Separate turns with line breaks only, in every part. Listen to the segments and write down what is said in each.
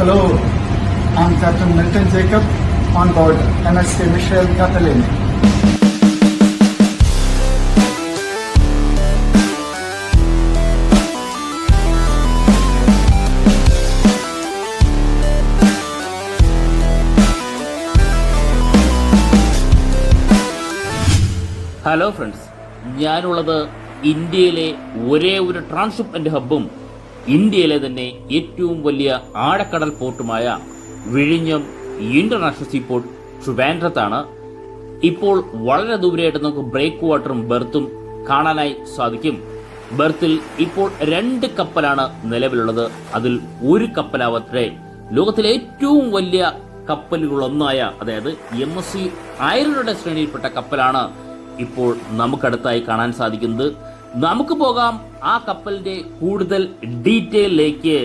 Hello, I'm Captain Milton Jacob on board MSC Michel Catalini.
Hello friends, ഞാനുള്ളത് ഇന്ത്യയിലെ ഒരേ ഒരു ട്രാൻസ്ഷിപ്മെന്റ് ഹബ്ബും ഇന്ത്യയിലെ തന്നെ ഏറ്റവും വലിയ ആഴക്കടൽ പോർട്ടുമായ വിഴിഞ്ഞം ഇന്റർനാഷണൽ സീപോർട്ട് ട്രിവാൻഡ്രത്താണ്. ഇപ്പോൾ വളരെ ദൂരെയായിട്ട് നമുക്ക് ബ്രേക്ക് വാട്ടറും ബെർത്തും കാണാനായി സാധിക്കും. ബെർത്തിൽ ഇപ്പോൾ 2 കപ്പലാണ് നിലവിലുള്ളത്. അതിൽ ഒരു കപ്പലാവട്ടെ ലോകത്തിലെ ഏറ്റവും വലിയ കപ്പലുകളൊന്നായ, അതായത് MSC ഐറനുടെ ശ്രേണിയിൽപ്പെട്ട കപ്പലാണ് ഇപ്പോൾ നമുക്കടുത്തായി കാണാൻ സാധിക്കുന്നത്. നമുക്ക് പോകാം ആ കപ്പലിന്റെ കൂടുതൽ ഡീറ്റെയിലേക്ക്.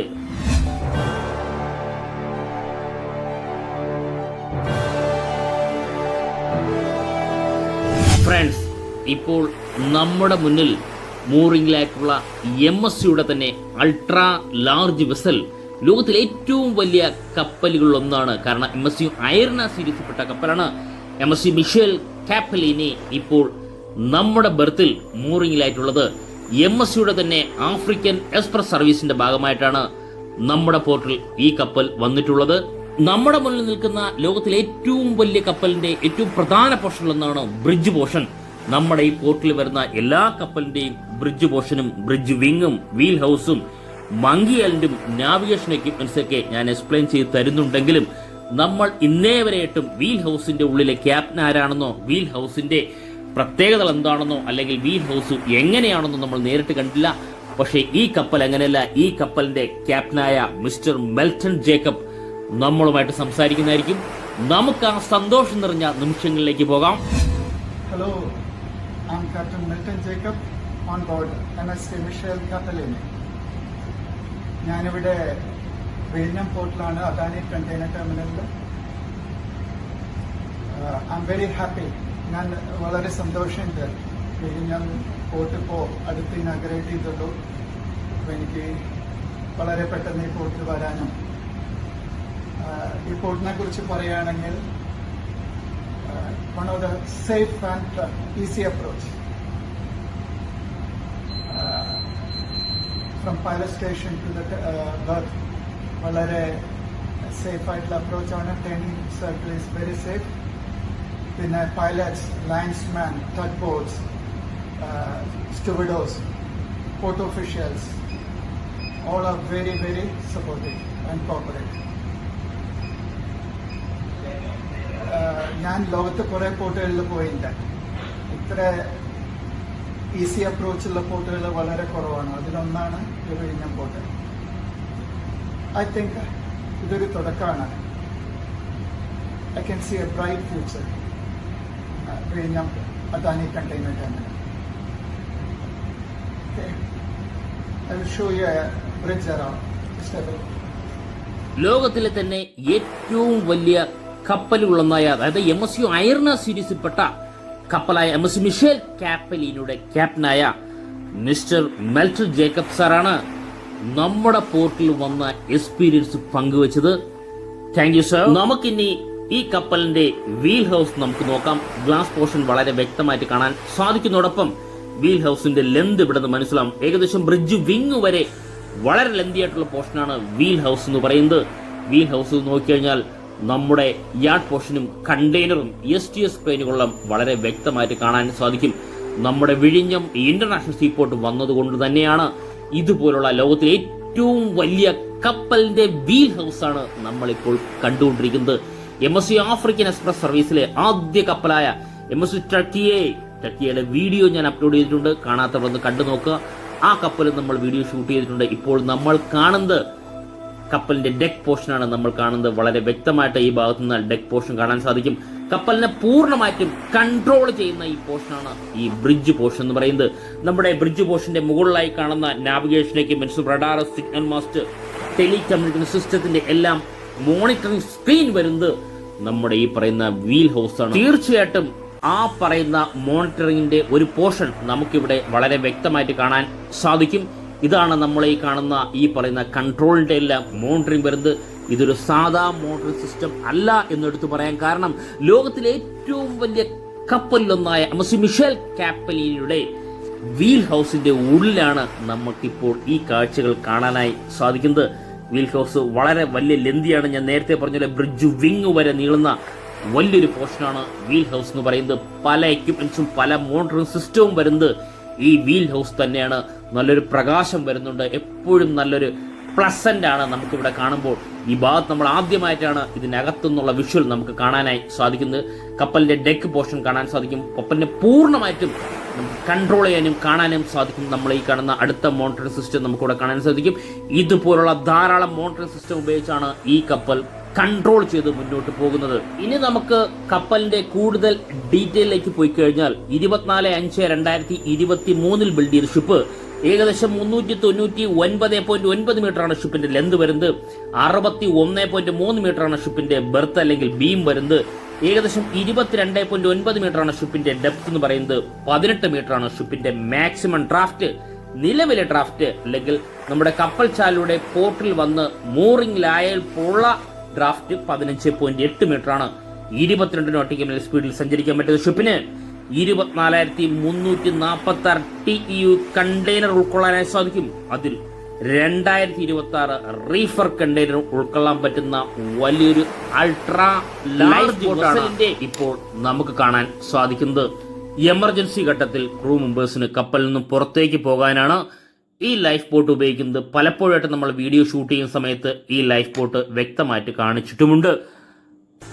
ഫ്രണ്ട്സ്, ഇപ്പോൾ നമ്മുടെ മുന്നിൽ മൂറിംഗിലായിട്ടുള്ള MSCയുടെ തന്നെ അൾട്രാ ലാർജ് വെസൽ, ലോകത്തിലെ ഏറ്റവും വലിയ കപ്പലുകളിലൊന്നാണ്. കാരണം MSC ഐറന സീരീസിൽപ്പെട്ട കപ്പലാണ് MSC മിഷേൽ കാപ്പലിനി ഇപ്പോൾ നമ്മുടെ ബെർത്തിൽ മൂറിംഗിലായിട്ടുള്ളത്. MSCയുടെ തന്നെ ആഫ്രിക്കൻ എക്സ്പ്രസ് സർവീസിന്റെ ഭാഗമായിട്ടാണ് നമ്മുടെ പോർട്ടിൽ ഈ കപ്പൽ വന്നിട്ടുള്ളത്. നമ്മുടെ മുന്നിൽ നിൽക്കുന്ന ലോകത്തിലെ ഏറ്റവും വലിയ കപ്പലിന്റെ ഏറ്റവും പ്രധാന പോർഷനിലൊന്നാണ് ബ്രിഡ്ജ് പോർഷൻ. നമ്മുടെ ഈ പോർട്ടിൽ വരുന്ന എല്ലാ കപ്പലിന്റെയും ബ്രിഡ്ജ് പോർഷനും, ബ്രിഡ്ജ് വിങ്ങും, വീൽ ഹൗസും, മങ്കി ഐലൻഡും, നാവിഗേഷൻ എക്യുപ്മെന്റ്സ് ഒക്കെ ഞാൻ എക്സ്പ്ലെയിൻ ചെയ്ത് തരുന്നുണ്ടെങ്കിലും നമ്മൾ ഇന്നേ വരെയായിട്ടും വീൽ ഹൗസിന്റെ ഉള്ളിലെ ക്യാപ്റ്റൻ ആരാണെന്നോ, വീൽ ഹൗസിന്റെ പ്രത്യേകതകൾ എന്താണെന്നോ, അല്ലെങ്കിൽ വീൽ ഹൗസ് എങ്ങനെയാണെന്നോ നമ്മൾ നേരിട്ട് കണ്ടില്ല. പക്ഷേ ഈ കപ്പൽ അങ്ങനെയല്ല. ഈ കപ്പലിന്റെ ക്യാപ്റ്റനായ മിസ്റ്റർ മെൽട്ടൺ ജേക്കബ് നമ്മളുമായിട്ട് സംസാരിക്കുന്നതായിരിക്കും. നമുക്ക് ആ സന്തോഷം നിറഞ്ഞ നിമിഷങ്ങളിലേക്ക് പോകാം.
Hello, I'm Captain Milton Jacob on board MSC Michel Catalini. ഞാനിവിടെ വിഴിഞ്ഞം പോർട്ടിലാണ്, അദാനി കണ്ടെയ്നർ ടെർമിനലിൽ. I am very happy. ഞാൻ വളരെ സന്തോഷമുണ്ട്. വിഴിഞ്ഞം പോർട്ട് ഇപ്പോൾ അടുത്ത് ഇനാഗ്രേറ്റ് ചെയ്തുള്ളൂ. അപ്പോൾ എനിക്ക് വളരെ പെട്ടെന്ന് ഈ പോർട്ടിൽ വരാനും, ഈ പോർട്ടിനെ കുറിച്ച് പറയുകയാണെങ്കിൽ one of the safe and easy approach from pilot station to the berth. വളരെ സേഫ് ആയിട്ടുള്ള അപ്രോച്ചാണ്. Training circle is very safe. പിന്നെ pilots, linesman, tug boats, stevedores, port officials all are very, very supportive and cooperative. ഞാൻ ലോകത്ത് കുറെ പോർട്ടുകളിൽ പോയിട്ടുണ്ട്. ഇത്ര easy അപ്രോച്ചുള്ള പോർട്ടുകൾ വളരെ കുറവാണ്. അതിലൊന്നാണ് ഈ വിഴിഞ്ഞം പോർട്ട്. ഐ തിങ്ക് ഇതൊരു തുടക്കമാണ്. I can see a bright future വിഴിഞ്ഞം Adani container terminal. I will show you a bridge around.
ലോകത്തിലെ തന്നെ ഏറ്റവും വലിയ കപ്പലുകളൊന്നായ, അതായത് MSC ഐറന സീരീസിൽപ്പെട്ട കപ്പലായ MSC മിഷേൽ കാപ്പലിനിയുടെ ക്യാപ്റ്റനായ മിസ്റ്റർ മെൽട്ടൺ ജേക്കബ് സാറാണ് നമ്മുടെ പോർട്ടിൽ വന്ന എക്സ്പീരിയൻസ് പങ്കുവച്ചത്. Thank you sir. നമുക്കിനി ഈ കപ്പലിന്റെ വീൽ ഹൗസ് നമുക്ക് നോക്കാം. ഗ്ലാസ് പോർഷൻ വളരെ വ്യക്തമായിട്ട് കാണാൻ സാധിക്കുന്നതോടൊപ്പം വീൽ ഹൗസിന്റെ ലെന്ത് ഇവിടെ നിന്ന് മനസ്സിലാവും. ഏകദേശം ബ്രിഡ്ജ് വിങ് വരെ വളരെ ലെന്തി ആയിട്ടുള്ള പോർഷനാണ് വീൽ ഹൗസ് എന്ന് പറയുന്നത്. വീൽ ഹൗസ് നോക്കിക്കഴിഞ്ഞാൽ നമ്മുടെ യാർഡ് പോർഷനും കണ്ടെയ്നറും STS ക്രെയിനുകളും വളരെ വ്യക്തമായിട്ട് കാണാൻ സാധിക്കും. നമ്മുടെ വിഴിഞ്ഞം ഇന്റർനാഷണൽ സീപോർട്ട് വന്നതുകൊണ്ട് തന്നെയാണ് ഇതുപോലുള്ള ലോകത്തിലെ ഏറ്റവും വലിയ കപ്പലിന്റെ വീൽ ഹൗസ് ആണ് നമ്മളിപ്പോൾ കണ്ടുകൊണ്ടിരിക്കുന്നത്. MSC ആഫ്രിക്കൻ എക്സ്പ്രസ് സർവീസിലെ ആദ്യ കപ്പലായ MSC ടർക്കിയുടെ വീഡിയോ ഞാൻ അപ്ലോഡ് ചെയ്തിട്ടുണ്ട്. കാണാത്തവർ ഒന്ന് കണ്ടു നോക്കുക. ആ കപ്പൽ നമ്മൾ വീഡിയോ ഷൂട്ട് ചെയ്തിട്ടുണ്ട്. ഇപ്പോൾ നമ്മൾ കാണുന്നത് കപ്പലിന്റെ ഡെക്ക് പോർഷനാണ് നമ്മൾ കാണുന്നത്. വളരെ വ്യക്തമായിട്ട് ഈ ഭാഗത്തു നിന്ന് ഡെക്ക് പോർഷൻ കാണാൻ സാധിക്കും. കപ്പലിനെ പൂർണ്ണമായിട്ടും കൺട്രോൾ ചെയ്യുന്ന ഈ പോർഷനാണ് ഈ ബ്രിഡ്ജ് പോർഷൻ എന്ന് പറയുന്നത്. നമ്മുടെ ബ്രിഡ്ജ് പോർഷന്റെ മുകളിലായി കാണുന്ന navigation equipments, radar, signal mast, telecommunication സിസ്റ്റത്തിന്റെ എല്ലാം മോണിറ്ററിംഗ് സ്ക്രീൻ വരുന്നത് നമ്മുടെ ഈ പറയുന്ന വീൽ ഹൗസ് ആണ്. തീർച്ചയായിട്ടും ആ പറയുന്ന മോണിറ്ററിംഗിന്റെ ഒരു പോർഷൻ നമുക്കിവിടെ വളരെ വ്യക്തമായിട്ട് കാണാൻ സാധിക്കും. ഇതാണ് നമ്മൾ ഈ കാണുന്ന ഈ പറയുന്ന കൺട്രോളിന്റെ എല്ലാം മോണിറ്ററിംഗ് വരുന്നത്. ഇതൊരു സാധാ മോട്ടോർ സിസ്റ്റം അല്ല എന്നെടുത്ത് പറയാൻ കാരണം ലോകത്തിലെ ഏറ്റവും വലിയ കപ്പലിലൊന്നായ MSC മിഷേൽ കാപ്പലിനിയുടെ വീൽ ഹൗസിന്റെ ഉള്ളിലാണ് നമുക്കിപ്പോൾ ഈ കാഴ്ചകൾ കാണാനായി സാധിക്കുന്നത്. വീൽ ഹൗസ് വളരെ വലിയ ലെന്തിയാണ്. ഞാൻ നേരത്തെ പറഞ്ഞ ബ്രിഡ്ജ് വിങ് വരെ നീളുന്ന വലിയൊരു പോർഷനാണ് വീൽ ഹൗസ് എന്ന് പറയുന്നത്. പല എക്യുപ്മെന്റ്സും പല മോട്ടോറിംഗ് സിസ്റ്റവും വരുന്നത് ഈ വീൽ ഹൗസ് തന്നെയാണ്. നല്ലൊരു പ്രകാശം വരുന്നുണ്ട്, എപ്പോഴും നല്ലൊരു പ്ലസന്റ് ആണ് നമുക്കിവിടെ കാണുമ്പോൾ. ഈ ഭാഗത്ത് നമ്മൾ ആദ്യമായിട്ടാണ് ഇതിനകത്തുനിന്നുള്ള വിഷ്വൽ നമുക്ക് കാണാനായി സാധിക്കുന്നത്. കപ്പലിന്റെ ഡെക്ക് പോർഷൻ കാണാൻ സാധിക്കും. കപ്പലിനെ പൂർണ്ണമായിട്ടും നമുക്ക് കൺട്രോൾ ചെയ്യാനും കാണാനും സാധിക്കും. നമ്മൾ ഈ കാണുന്ന അടുത്ത മോണിറ്ററിംഗ് സിസ്റ്റം നമുക്കിവിടെ കാണാൻ സാധിക്കും. ഇതുപോലുള്ള ധാരാളം മോണിറ്ററിംഗ് സിസ്റ്റം ഉപയോഗിച്ചാണ് ഈ കപ്പൽ കൺട്രോൾ ചെയ്ത് മുന്നോട്ട് പോകുന്നത്. ഇനി നമുക്ക് കപ്പലിന്റെ കൂടുതൽ ഡീറ്റെയിലേക്ക് പോയി കഴിഞ്ഞാൽ 24/5/2023 ബിൽഡ് ചെയ്ത ഷിപ്പ് ഏകദേശം 399.9 മീറ്ററാണ് ഷിപ്പിന്റെ ലെന്ത് വരുന്നത്. 61.3 മീറ്ററാണ് ഷിപ്പിന്റെ ബെർത്ത് അല്ലെങ്കിൽ ബീം വരുന്നത്. ഏകദേശം 22.9 മീറ്ററാണ് ഷിപ്പിന്റെ ഡെപ്ത് എന്ന് പറയുന്നത്. 18 മീറ്ററാണ് ഷിപ്പിന്റെ മാക്സിമം ഡ്രാഫ്റ്റ്. നിലവിലെ ഡ്രാഫ്റ്റ് അല്ലെങ്കിൽ നമ്മുടെ കപ്പൽ ചാലിലൂടെ പോർട്ടിൽ വന്ന് മൂറിംഗിലായപ്പോഴുള്ള ഡ്രാഫ്റ്റ് 15.8 മീറ്ററാണ്. 22 നോട്ടിക്കൽ മൈൽ സ്പീഡിൽ സഞ്ചരിക്കാൻ പറ്റുന്ന ഷിപ്പിന് 24,346 TEU കണ്ടെയ്നർ ഉൾക്കൊള്ളാനായി സാധിക്കും. അതിൽ 2026 റീഫർ കണ്ടെയ്നർ ഉൾക്കൊള്ളാൻ പറ്റുന്ന വലിയൊരു അൾട്രാ ലാർജ് ബോട്ടാണ് ഇപ്പോൾ നമുക്ക് കാണാൻ സാധിക്കുന്നത്. എമർജൻസി ഘട്ടത്തിൽ ക്രൂ മെമ്പേഴ്സിന് കപ്പലിൽ നിന്നും പുറത്തേക്ക് പോകാനാണ് ഈ ലൈഫ് ബോട്ട് ഉപയോഗിക്കുന്നത്. പലപ്പോഴായിട്ട് നമ്മൾ വീഡിയോ ഷൂട്ട് ചെയ്യുന്ന സമയത്ത് ഈ ലൈഫ് ബോട്ട് വ്യക്തമായിട്ട് കാണിച്ചിട്ടുമുണ്ട്.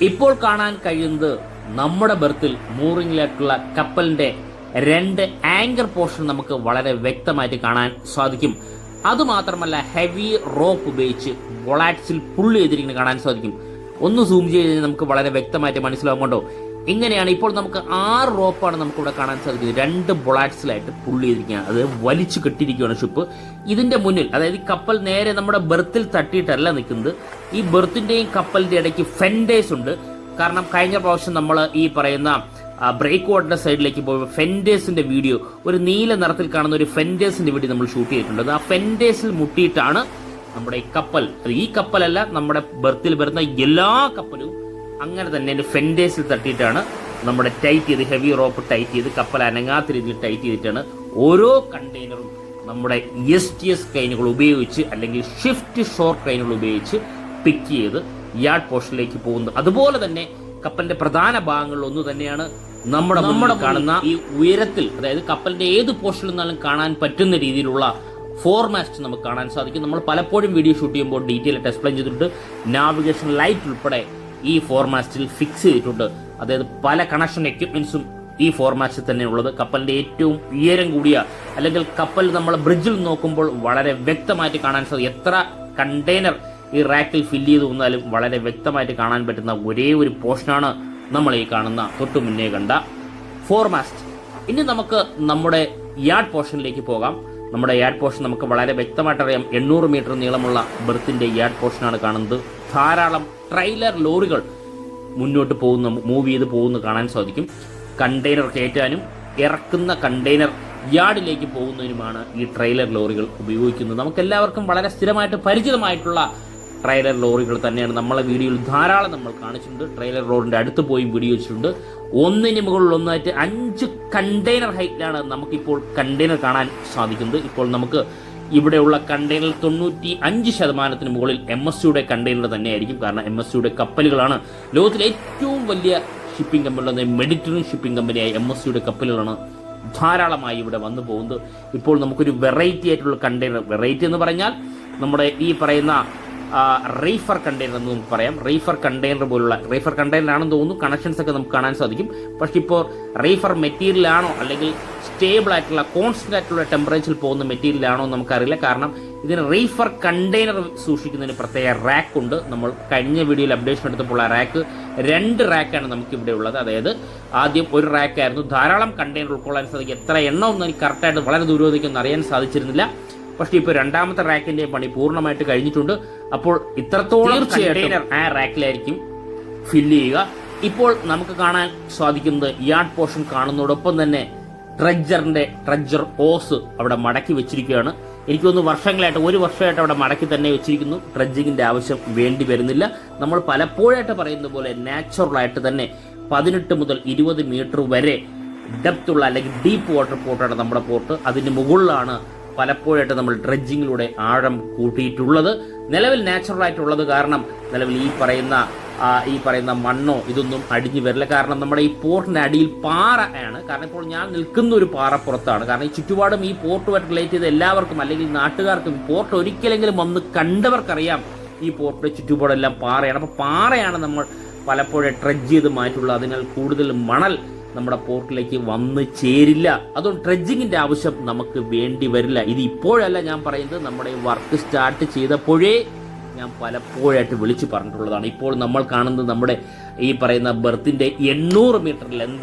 ഇപ്പോൾ കാണാൻ കഴിയുന്നത് നമ്മുടെ ബെർത്തിൽ മൂറിംഗിലേക്കുള്ള കപ്പലിന്റെ 2 ആങ്കർ പോർഷൻ നമുക്ക് വളരെ വ്യക്തമായിട്ട് കാണാൻ സാധിക്കും. അതുമാത്രമല്ല ഹെവി റോപ്പ് ഉപയോഗിച്ച് ബൊളാറ്റ്സിൽ പുള്ളി ചെയ്തിരിക്കുന്നത് കാണാൻ സാധിക്കും. ഒന്ന് സൂം ചെയ്ത് നമുക്ക് വളരെ വ്യക്തമായിട്ട് മനസ്സിലാകുന്നുണ്ടോ? ഇങ്ങനെയാണ് ഇപ്പോൾ നമുക്ക് 6 റോപ്പാണ് നമുക്കിവിടെ കാണാൻ സാധിക്കുന്നത്. 2 ബൊളാറ്റ്സിലായിട്ട് പുള്ളി ചെയ്തിരിക്കുകയാണ്. അത് വലിച്ചു കെട്ടിയിരിക്കുകയാണ് ഷിപ്പ്. ഇതിന്റെ മുന്നിൽ, അതായത് ഈ കപ്പൽ നേരെ നമ്മുടെ ബെർത്തിൽ തട്ടിയിട്ടല്ല നിൽക്കുന്നത്. ഈ ബെർത്തിന്റെയും കപ്പലിന്റെ ഇടയ്ക്ക് ഫെൻഡേഴ്സ് ഉണ്ട്. കാരണം കഴിഞ്ഞ പ്രാവശ്യം നമ്മൾ ഈ പറയുന്ന ബ്രേക്ക് വാട്ടറിന്റെ സൈഡിലേക്ക് പോയി ഫെൻഡേഴ്സിന്റെ വീഡിയോ, ഒരു നീല നിറത്തിൽ കാണുന്ന ഒരു ഫെൻഡേഴ്സിന്റെ വീഡിയോ നമ്മൾ ഷൂട്ട് ചെയ്തിട്ടുണ്ട്. ആ ഫെൻഡേഴ്സിൽ മുട്ടിയിട്ടാണ് നമ്മുടെ ഈ കപ്പൽ, ഈ കപ്പലല്ല നമ്മുടെ ബെർത്തിൽ വരുന്ന എല്ലാ കപ്പലും അങ്ങനെ തന്നെ ഫെൻഡേഴ്സിൽ തട്ടിയിട്ടാണ് നമ്മുടെ ടൈറ്റ് ചെയ്ത് ഹെവി റോപ്പ് ടൈറ്റ് ചെയ്ത് കപ്പൽ അനങ്ങാത്ത രീതിയിൽ ടൈറ്റ് ചെയ്തിട്ടാണ് ഓരോ കണ്ടെയ്നറും നമ്മുടെ STS ക്രെയിനുകൾ ഉപയോഗിച്ച് അല്ലെങ്കിൽ ഷിഫ്റ്റ് ഷോർ ക്രെയിനുകൾ ഉപയോഗിച്ച് പിക്ക് ചെയ്ത് യാർഡ് പോർഷനിലേക്ക് പോകുന്നത്. അതുപോലെ തന്നെ കപ്പലിന്റെ പ്രധാന ഭാഗങ്ങളിൽ ഒന്ന് തന്നെയാണ് നമ്മുടെ കാണുന്ന ഈ ഉയരത്തിൽ, അതായത് കപ്പലിന്റെ ഏത് പോർഷനിൽ നിന്നാലും കാണാൻ പറ്റുന്ന രീതിയിലുള്ള ഫോർമാസ്റ്റ് നമുക്ക് കാണാൻ സാധിക്കും. നമ്മൾ പലപ്പോഴും വീഡിയോ ഷൂട്ട് ചെയ്യുമ്പോൾ ഡീറ്റെയിൽ ആയിട്ട് എക്സ്പ്ലെയിൻ ചെയ്തിട്ടുണ്ട്. നാവിഗേഷൻ ലൈറ്റ് ഉൾപ്പെടെ ഈ ഫോർമാസ്റ്റിൽ ഫിക്സ് ചെയ്തിട്ടുണ്ട്. അതായത് പല കണക്ഷൻ എക്യുപ്മെന്റ്സും ഈ ഫോർമാറ്റിൽ തന്നെ ഉള്ളത്. കപ്പലിന്റെ ഏറ്റവും ഉയരം കൂടിയ അല്ലെങ്കിൽ കപ്പൽ നമ്മൾ ബ്രിഡ്ജിൽ നോക്കുമ്പോൾ വളരെ വ്യക്തമായിട്ട് കാണാൻ സാധിക്കും. എത്ര കണ്ടെയ്നർ ഈ റാക്കിൽ ഫില്ല് ചെയ്ത് വന്നാലും വളരെ വ്യക്തമായിട്ട് കാണാൻ പറ്റുന്ന ഒരേ ഒരു പോർഷനാണ് നമ്മൾ ഈ കാണുന്ന തൊട്ടു മുന്നേ കണ്ട ഫോർമാസ്റ്റ്. ഇനി നമുക്ക് നമ്മുടെ യാർഡ് പോർഷനിലേക്ക് പോകാം. നമ്മുടെ യാർഡ് പോർഷൻ നമുക്ക് വളരെ വ്യക്തമായിട്ട് അറിയാം. 800 മീറ്റർ നീളമുള്ള ബെർത്തിന്റെ യാർഡ് പോർഷനാണ് കാണുന്നത്. ധാരാളം ട്രെയിലർ ലോറികൾ മുന്നോട്ട് പോകുന്ന, മൂവ് ചെയ്ത് പോകുന്ന കാണാൻ സാധിക്കും. കണ്ടെയ്നർ കയറ്റാനും ഇറക്കുന്ന കണ്ടെയ്നർ യാർഡിലേക്ക് പോകുന്നതിനുമാണ് ഈ ട്രെയിലർ ലോറികൾ ഉപയോഗിക്കുന്നത്. നമുക്കെല്ലാവർക്കും വളരെ സ്ഥിരമായിട്ട് പരിചിതമായിട്ടുള്ള ട്രെയിലർ ലോറികൾ തന്നെയാണ്. നമ്മളെ വീഡിയോയിൽ ധാരാളം നമ്മൾ കാണിച്ചിട്ടുണ്ട്. ട്രെയിലർ ലോറിന്റെ അടുത്ത് പോയി വീഡിയോ വെച്ചിട്ടുണ്ട്. ഒന്നിന് മുകളിൽ ഒന്നായിട്ട് 5 കണ്ടെയ്നർ ഹൈറ്റിലാണ് നമുക്കിപ്പോൾ കണ്ടെയ്നർ കാണാൻ സാധിക്കുന്നത്. ഇപ്പോൾ നമുക്ക് ഇവിടെയുള്ള കണ്ടെയ്നർ 95% മുകളിൽ MSCയുടെ കണ്ടെയ്നർ തന്നെയായിരിക്കും. കാരണം MSCയുടെ കപ്പലുകളാണ് ലോകത്തിലെ ഏറ്റവും വലിയ ഷിപ്പിംഗ് കമ്പനികളുടെ മെഡിറ്ററേനിയൻ ഷിപ്പിംഗ് കമ്പനിയായ MSCയുടെ കപ്പലുകളാണ് ധാരാളമായി ഇവിടെ വന്നു പോകുന്നത്. ഇപ്പോൾ നമുക്കൊരു വെറൈറ്റി ആയിട്ടുള്ള കണ്ടെയ്നർ, വെറൈറ്റി എന്ന് പറഞ്ഞാൽ നമ്മുടെ ഈ പറയുന്ന റീഫർ കണ്ടെയ്നർ എന്ന് നമുക്ക് പറയാം. റീഫർ കണ്ടെയ്നർ പോലുള്ള റീഫർ കണ്ടെയ്നറാണെന്ന് തോന്നുന്നു. കണക്ഷൻസ് ഒക്കെ നമുക്ക് കാണാൻ സാധിക്കും. പക്ഷെ ഇപ്പോൾ റീഫർ മെറ്റീരിയൽ ആണോ അല്ലെങ്കിൽ സ്റ്റേബിൾ ആയിട്ടുള്ള കോൺസ്റ്റന്റ് ആയിട്ടുള്ള ടെമ്പറേച്ചറിൽ പോകുന്ന മെറ്റീരിയൽ ആണോ എന്ന് നമുക്കറിയില്ല. കാരണം ഇതിന് റീഫർ കണ്ടെയ്നർ സൂക്ഷിക്കുന്നതിന് പ്രത്യേക റാക്ക് ഉണ്ട്. നമ്മൾ കഴിഞ്ഞ വീഡിയോയിൽ അപ്ഡേഷൻ എടുത്തപ്പോൾ ആ റാക്ക് 2 റാക്കാണ് നമുക്കിവിടെ ഉള്ളത്. അതായത് ആദ്യം ഒരു റാക്കായിരുന്നു, ധാരാളം കണ്ടെയ്നർ ഉൾക്കൊള്ളാൻ സാധിക്കും. എത്ര എണ്ണം ഒന്നും എനിക്ക് കറക്റ്റായിട്ട് വളരെ ദൂരത്തേക്കൊന്നും അറിയാൻ സാധിച്ചിരുന്നില്ല. പക്ഷേ ഇപ്പോൾ രണ്ടാമത്തെ റാക്കിന്റെ പണി പൂർണ്ണമായിട്ട് കഴിഞ്ഞിട്ടുണ്ട്. അപ്പോൾ ഇത്രത്തോളം കണ്ടെയ്നർ ആ റാക്കിലായിരിക്കും ഫില്ല് ചെയ്യുക. ഇപ്പോൾ നമുക്ക് കാണാൻ സാധിക്കുന്നത് യാർഡ് പോർഷൻ കാണുന്നതോടൊപ്പം തന്നെ ട്രഡ്ജർ ഓസ് അവിടെ മടക്കി വെച്ചിരിക്കുകയാണ്. എനിക്ക് തോന്നുന്നു വർഷങ്ങളായിട്ട് 1 വർഷമായിട്ട് അവിടെ മടക്കി തന്നെ വെച്ചിരിക്കുന്നു. ഡ്രഡ്ജിങ്ങിന്റെ ആവശ്യം വേണ്ടി വരുന്നില്ല. നമ്മൾ പലപ്പോഴായിട്ട് പറയുന്ന പോലെ നാച്ചുറലായിട്ട് തന്നെ 18 മുതൽ 20 മീറ്റർ വരെ ഡെപ്തുള്ള അല്ലെങ്കിൽ ഡീപ്പ് വാട്ടർ പോർട്ടാണ് നമ്മുടെ പോർട്ട്. അതിന് മുകളിലാണ് പലപ്പോഴായിട്ട് നമ്മൾ ഡ്രഡ്ജിങ്ങിലൂടെ ആഴം കൂട്ടിയിട്ടുള്ളത്. നിലവിൽ നാച്ചുറലായിട്ടുള്ളത് കാരണം നിലവിൽ ഈ പറയുന്ന മണ്ണോ ഇതൊന്നും അടിഞ്ഞു വരില്ല. കാരണം നമ്മുടെ ഈ പോർട്ടിന്റെ അടിയിൽ പാറ ആണ്. കാരണം ഇപ്പോൾ ഞാൻ നിൽക്കുന്ന ഒരു പാറപ്പുറത്താണ്. കാരണം ഈ ചുറ്റുപാടും ഈ പോർട്ടുമായിട്ട് റിലേറ്റ് ചെയ്ത എല്ലാവർക്കും അല്ലെങ്കിൽ നാട്ടുകാർക്കും പോർട്ട് ഒരിക്കലെങ്കിലും വന്ന് കണ്ടവർക്കറിയാം ഈ പോർട്ടിന്റെ ചുറ്റുപാടെല്ലാം പാറയാണ്. അപ്പോൾ പാറയാണ് നമ്മൾ പലപ്പോഴും ഡ്രഡ്ജ് ചെയ്ത് മാറ്റുള്ളത്. അതിനാൽ കൂടുതൽ മണൽ നമ്മുടെ പോർട്ടിലേക്ക് വന്ന് ചേരില്ല. അതുകൊണ്ട് ഡ്രഡ്ജിങ്ങിന്റെ ആവശ്യം നമുക്ക് വേണ്ടി വരില്ല. ഇത് ഇപ്പോഴല്ല ഞാൻ പറയുന്നത്, നമ്മുടെ വർക്ക് സ്റ്റാർട്ട് ചെയ്തപ്പോഴേ ഞാൻ പലപ്പോഴായിട്ട് വിളിച്ചു പറഞ്ഞിട്ടുള്ളതാണ്. ഇപ്പോൾ നമ്മൾ കാണുന്നത് നമ്മുടെ ഈ പറയുന്ന ബെർത്തിന്റെ 800 മീറ്റർ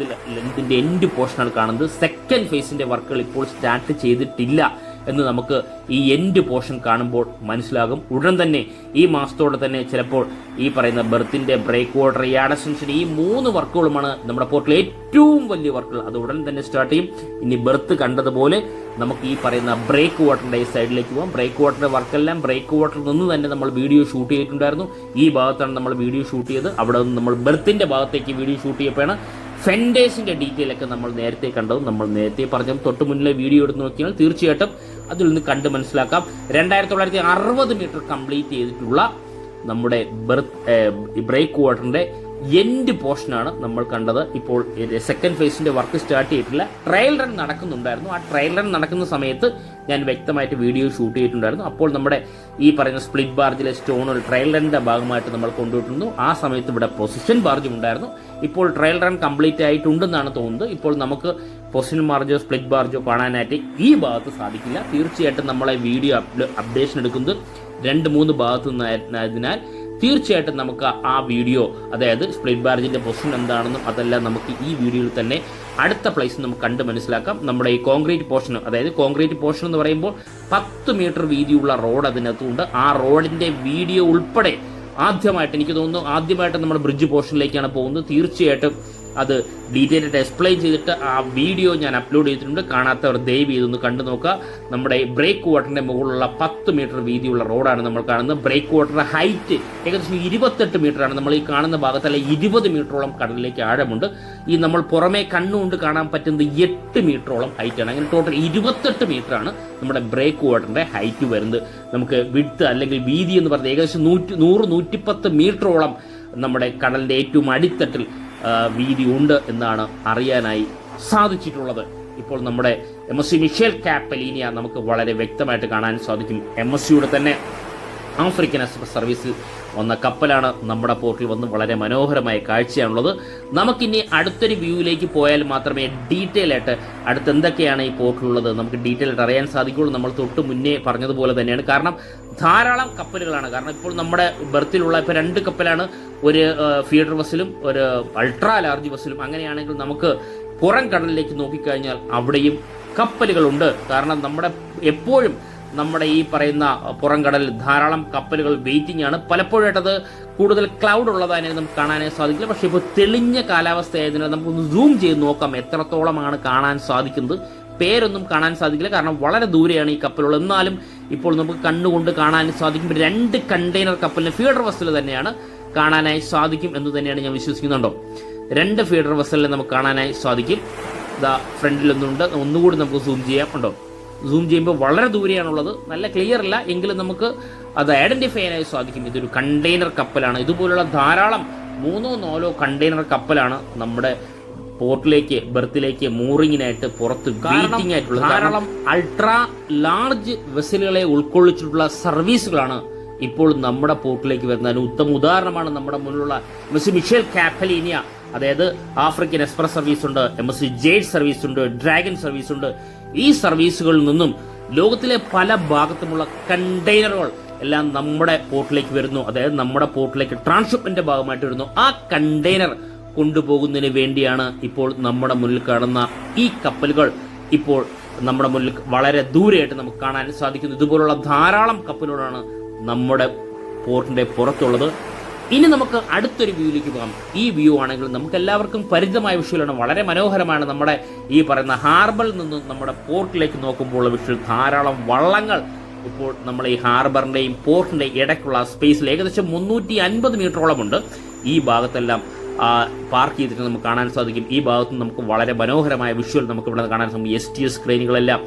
ലെന്തിന്റെ എൻഡ് പോർഷനാണ് കാണുന്നത്. സെക്കൻഡ് ഫേസിന്റെ വർക്കുകൾ ഇപ്പോൾ സ്റ്റാർട്ട് ചെയ്തിട്ടില്ല എന്ന് നമുക്ക് ഈ എൻഡ് പോർഷൻ കാണുമ്പോൾ മനസ്സിലാകും. ഉടൻ തന്നെ ഈ മാസത്തോടെ തന്നെ ചിലപ്പോൾ ഈ പറയുന്ന ബെർത്തിന്റെ ബ്രേക്ക് വാട്ടർ, യാർഡ് എക്സ്റ്റൻഷൻ, ഈ 3 വർക്കുകളുമാണ് നമ്മുടെ പോർട്ടിലെ ഏറ്റവും വലിയ വർക്കുകൾ. അത് ഉടൻ തന്നെ സ്റ്റാർട്ട് ചെയ്യും. ഇനി ബെർത്ത് കണ്ടതുപോലെ നമുക്ക് ഈ പറയുന്ന ബ്രേക്ക് വാട്ടറിന്റെ ഈ സൈഡിലേക്ക് പോകാം. ബ്രേക്ക് വാട്ടറിന്റെ വർക്കെല്ലാം ബ്രേക്ക് വാട്ടറിൽ നിന്ന് തന്നെ നമ്മൾ വീഡിയോ ഷൂട്ട് ചെയ്തിട്ടുണ്ടായിരുന്നു. ഈ ഭാഗത്താണ് നമ്മൾ വീഡിയോ ഷൂട്ട് ചെയ്ത്. അവിടെ നിന്ന് നമ്മൾ ബെർത്തിന്റെ ഭാഗത്തേക്ക് വീഡിയോ ഷൂട്ട് ചെയ്യപ്പോഴാണ് ഫെൻഡേഴ്സിന്റെ ഡീറ്റെയിൽ ഒക്കെ നമ്മൾ നേരത്തെ കണ്ടതും നമ്മൾ നേരത്തെ പറഞ്ഞതും തൊട്ട് മുന്നിലെ വീഡിയോ എടുത്ത് നോക്കിയാൽ തീർച്ചയായിട്ടും അതിൽ നിന്ന് കണ്ട് മനസ്സിലാക്കാം. 2960 മീറ്റർ കംപ്ലീറ്റ് ചെയ്തിട്ടുള്ള നമ്മുടെ ബ്രേക്ക് വാട്ടറിന്റെ എൻഡ് പോർഷനാണ് നമ്മൾ കണ്ടത്. ഇപ്പോൾ സെക്കൻഡ് ഫേസിന്റെ വർക്ക് സ്റ്റാർട്ട് ചെയ്തിട്ടില്ല. ട്രയൽ റൺ നടക്കുന്നുണ്ടായിരുന്നു. ആ ട്രയൽ റൺ നടക്കുന്ന സമയത്ത് ഞാൻ വ്യക്തമായിട്ട് വീഡിയോ ഷൂട്ട് ചെയ്തിട്ടുണ്ടായിരുന്നു. അപ്പോൾ നമ്മുടെ ഈ പറയുന്ന സ്പ്ലിറ്റ് ബാർജിലെ സ്റ്റോണുകൾ ട്രയൽ റണ്ണിന്റെ ഭാഗമായിട്ട് നമ്മൾ കൊണ്ടുപോയിട്ടുണ്ട്. ആ സമയത്ത് ഇവിടെ പൊസിഷൻ ബാർജും ഉണ്ടായിരുന്നു. ഇപ്പോൾ ട്രയൽ റൺ കംപ്ലീറ്റ് ആയിട്ടുണ്ടെന്നാണ് തോന്നുന്നത്. ഇപ്പോൾ നമുക്ക് പൊസിഷൻ ബാർജോ സ്പ്ലിറ്റ് ബാർജോ കാണാനായിട്ട് ഈ ഭാഗത്ത് സാധിക്കില്ല. തീർച്ചയായിട്ടും നമ്മളെ വീഡിയോ അപ്ഡേഷൻ എടുക്കുന്നത് 2-3 ഭാഗത്തു നിന്നായതിനാൽ തീർച്ചയായിട്ടും നമുക്ക് ആ വീഡിയോ, അതായത് സ്പ്ലിറ്റ് ബാർജിന്റെ പൊസിഷൻ എന്താണെന്നും അതെല്ലാം നമുക്ക് ഈ വീഡിയോയിൽ തന്നെ അടുത്ത പ്ലേസിൽ നമുക്ക് കണ്ട് മനസ്സിലാക്കാം. നമ്മുടെ ഈ കോൺക്രീറ്റ് പോർഷൻ, അതായത് കോൺക്രീറ്റ് പോർഷൻ എന്ന് പറയുമ്പോൾ 10 മീറ്റർ വീതിയുള്ള റോഡ് അതിനകത്തുണ്ട്. ആ റോഡിന്റെ വീഡിയോ ഉൾപ്പെടെ എനിക്ക് തോന്നുന്നു നമ്മൾ ബ്രിഡ്ജ് പോർഷനിലേക്കാണ് പോകുന്നത്. തീർച്ചയായിട്ടും അത് ഡീറ്റെയിൽ ആയിട്ട് എക്സ്പ്ലെയിൻ ചെയ്തിട്ട് ആ വീഡിയോ ഞാൻ അപ്ലോഡ് ചെയ്തിട്ടുണ്ട്. കാണാത്തവർ ദയവ് ഇതൊന്ന് കണ്ടു നോക്കുക. നമ്മുടെ ബ്രേക്ക് വാട്ടറിന്റെ മുകളിലുള്ള 10 മീറ്റർ വീതിയുള്ള റോഡാണ് നമ്മൾ കാണുന്നത്. ബ്രേക്ക് വാട്ടറിന്റെ ഹൈറ്റ് ഏകദേശം 28 മീറ്ററാണ്. നമ്മൾ ഈ കാണുന്ന ഭാഗത്തല്ല 20 മീറ്ററോളം കടലിലേക്ക് ആഴമുണ്ട്. ഈ നമ്മൾ പുറമേ കണ്ണുകൊണ്ട് കാണാൻ പറ്റുന്നത് 8 മീറ്ററോളം ഹൈറ്റാണ്. അങ്ങനെ ടോട്ടൽ 28 മീറ്ററാണ് നമ്മുടെ ബ്രേക്ക് വാട്ടറിന്റെ ഹൈറ്റ് വരുന്നത്. നമുക്ക് വിഡ്ത്ത് അല്ലെങ്കിൽ വീതി എന്ന് പറയുന്നത് ഏകദേശം 100-110 മീറ്ററോളം നമ്മുടെ കടലിന്റെ ഏറ്റവും അടിത്തട്ടിൽ വീതി ഉണ്ട് എന്നാണ് അറിയാനായി സാധിച്ചിട്ടുള്ളത്. ഇപ്പോൾ നമ്മുടെ MSC മിഷേൽ കാപ്പലീനിയ നമുക്ക് വളരെ വ്യക്തമായിട്ട് കാണാൻ സാധിക്കും. MSCയുടെ തന്നെ ആഫ്രിക്കൻ എക്സ്പ്രസ് സർവീസിൽ വന്ന കപ്പലാണ് നമ്മുടെ പോർട്ടിൽ വന്ന് വളരെ മനോഹരമായ കാഴ്ചയാണുള്ളത്. നമുക്കിനി അടുത്തൊരു വ്യൂവിലേക്ക് പോയാൽ മാത്രമേ ഡീറ്റെയിൽ ആയിട്ട് അടുത്ത് എന്തൊക്കെയാണ് ഈ പോർട്ടിലുള്ളത് നമുക്ക് ഡീറ്റെയിൽ ആയിട്ട് അറിയാൻ സാധിക്കുള്ളൂ. നമ്മൾ തൊട്ട് മുന്നേ പറഞ്ഞതുപോലെ തന്നെയാണ്. കാരണം ധാരാളം കപ്പലുകളാണ്. കാരണം ഇപ്പോൾ നമ്മുടെ ബെർത്തിലുള്ള ഇപ്പോൾ 2 കപ്പലാണ്, ഒരു ഫീഡർ ബസ്സിലും ഒരു അൾട്രാ ലാർജ് ബസ്സിലും. അങ്ങനെയാണെങ്കിൽ നമുക്ക് പുറം കടലിലേക്ക് നോക്കിക്കഴിഞ്ഞാൽ അവിടെയും കപ്പലുകളുണ്ട്. കാരണം എപ്പോഴും നമ്മുടെ ഈ പറയുന്ന പുറം കടലിൽ ധാരാളം കപ്പലുകൾ വെയിറ്റിംഗ് ആണ്. പലപ്പോഴായിട്ടത് കൂടുതൽ ക്ലൗഡ് ഉള്ളതായി നമുക്ക് കാണാനേ സാധിക്കില്ല. പക്ഷേ ഇപ്പോൾ തെളിഞ്ഞ കാലാവസ്ഥ ആയതിനാൽ നമുക്കൊന്ന് സൂം ചെയ്ത് നോക്കാം എത്രത്തോളമാണ് കാണാൻ സാധിക്കുന്നത്. പേരൊന്നും കാണാൻ സാധിക്കില്ല, കാരണം വളരെ ദൂരെയാണ് ഈ കപ്പലുകൾ. എന്നാലും ഇപ്പോൾ നമുക്ക് കണ്ണുകൊണ്ട് കാണാൻ സാധിക്കും. 2 കണ്ടെയ്നർ കപ്പലിന് ഫീഡർ വെസൽ തന്നെയാണ് കാണാനായി സാധിക്കും എന്ന് തന്നെയാണ് ഞാൻ വിശ്വസിക്കുന്നുണ്ടോ. 2 ഫീഡർ വെസലിനെ നമുക്ക് കാണാനായി സാധിക്കും. ഇതാ ഫ്രണ്ടിലൊന്നുണ്ട്. ഒന്നുകൂടി നമുക്ക് സൂം ചെയ്യാം. ഉണ്ടോ? സൂം ചെയ്യുമ്പോൾ വളരെ ദൂരെയാണുള്ളത്. നല്ല ക്ലിയർ അല്ല എങ്കിലും നമുക്ക് അത് ഐഡന്റിഫൈ ചെയ്യാനായി സാധിക്കും. ഇതൊരു കണ്ടെയ്നർ കപ്പലാണ്. ഇതുപോലുള്ള ധാരാളം 3-4 കണ്ടെയ്നർ കപ്പലാണ് നമ്മുടെ പോർട്ടിലേക്ക് ബെർത്തിലേക്ക് മൂറിങ്ങിനായിട്ട് പുറത്ത് വെയിറ്റിംഗ് ആയിട്ടുള്ളത്. ധാരാളം അൾട്രാ ലാർജ് വെസലുകളെ ഉൾക്കൊള്ളിച്ചിട്ടുള്ള സർവീസുകളാണ് ഇപ്പോൾ നമ്മുടെ പോർട്ടിലേക്ക് വരുന്നതിന് ഉത്തമ ഉദാഹരണമാണ് നമ്മുടെ മുന്നിലുള്ള MSC മിഷേൽ കാപ്പലീനിയ. അതായത് ആഫ്രിക്കൻ എക്സ്പ്രസ് സർവീസ് ഉണ്ട്, MSC ജേഡ് സർവീസ് ഉണ്ട്, ഡ്രാഗൺ സർവീസ് ഉണ്ട്. ഈ സർവീസുകളിൽ നിന്നും ലോകത്തിലെ പല ഭാഗത്തുമുള്ള കണ്ടെയ്നറുകൾ എല്ലാം നമ്മുടെ പോർട്ടിലേക്ക് വരുന്നു. അതായത് നമ്മുടെ പോർട്ടിലേക്ക് ട്രാൻസ്ഷിപ്മെന്റിന്റെ ഭാഗമായിട്ട് വരുന്നു. ആ കണ്ടെയ്നർ കൊണ്ടുപോകുന്നതിന് വേണ്ടിയാണ് ഇപ്പോൾ നമ്മുടെ മുന്നിൽ കാണുന്ന ഈ കപ്പലുകൾ ഇപ്പോൾ നമ്മുടെ മുന്നിൽ വളരെ ദൂരെയായിട്ട് നമുക്ക് കാണാൻ സാധിക്കുന്നു. ഇതുപോലുള്ള ധാരാളം കപ്പലുകളാണ് നമ്മുടെ പോർട്ടിന്റെ പുറത്തുള്ളത്. ഇനി നമുക്ക് അടുത്തൊരു വ്യൂയിലേക്ക് പോകാം. ഈ വ്യൂ ആണെങ്കിൽ നമുക്ക് എല്ലാവർക്കും പരിചിതമായ വിഷ്വലാണ്, വളരെ മനോഹരമാണ്. നമ്മുടെ ഈ പറയുന്ന ഹാർബറിൽ നിന്ന് നമ്മുടെ പോർട്ടിലേക്ക് നോക്കുമ്പോൾ വിഷ്വൽ, ധാരാളം വള്ളങ്ങൾ ഇപ്പോൾ നമ്മൾ ഈ ഹാർബറിന്റെയും പോർട്ടിന്റെയും ഇടയ്ക്കുള്ള സ്പേസിൽ ഏകദേശം 350 മീറ്ററോളം ഉണ്ട്. ഈ ഭാഗത്തെല്ലാം പാർക്ക് ചെയ്തിട്ട് നമുക്ക് കാണാൻ സാധിക്കും. ഈ ഭാഗത്ത് നമുക്ക് വളരെ മനോഹരമായ വിഷ്വൽ നമുക്ക് ഇവിടെ കാണാൻ സാധിക്കും. STS ക്രെയിനുകളെല്ലാം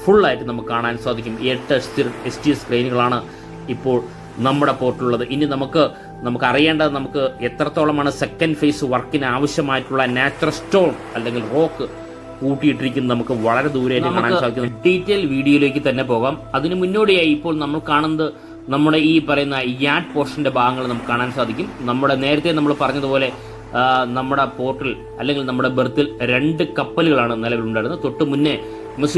ഫുള്ളായിട്ട് നമുക്ക് കാണാൻ സാധിക്കും. 8 STS ക്രെയിനുകളാണ് ഇപ്പോൾ നമ്മുടെ പോർട്ടിലുള്ളത്. ഇനി നമുക്ക് അറിയേണ്ടത് നമുക്ക് എത്രത്തോളമാണ് സെക്കൻഡ് ഫേസ് വർക്കിന് ആവശ്യമായിട്ടുള്ള നാച്ചുറൽ സ്റ്റോൺ അല്ലെങ്കിൽ റോക്ക് കൂട്ടിയിട്ടിരിക്കുന്നത് നമുക്ക് വളരെ ദൂരെയായിട്ട് കാണാൻ സാധിക്കും. ഡീറ്റെയിൽ വീഡിയോയിലേക്ക് തന്നെ പോകാം. അതിന് മുന്നോടിയായി ഇപ്പോൾ നമ്മൾ കാണുന്നത് നമ്മുടെ ഈ പറയുന്ന യാർഡ് പോർഷന്റെ ഭാഗങ്ങൾ നമുക്ക് കാണാൻ സാധിക്കും. നമ്മുടെ നേരത്തെ നമ്മൾ പറഞ്ഞതുപോലെ നമ്മുടെ പോർട്ടിൽ അല്ലെങ്കിൽ നമ്മുടെ ബെർത്തിൽ 2 കപ്പലുകളാണ് നിലവിലുണ്ടായിരുന്നത്. തൊട്ട് മുന്നേ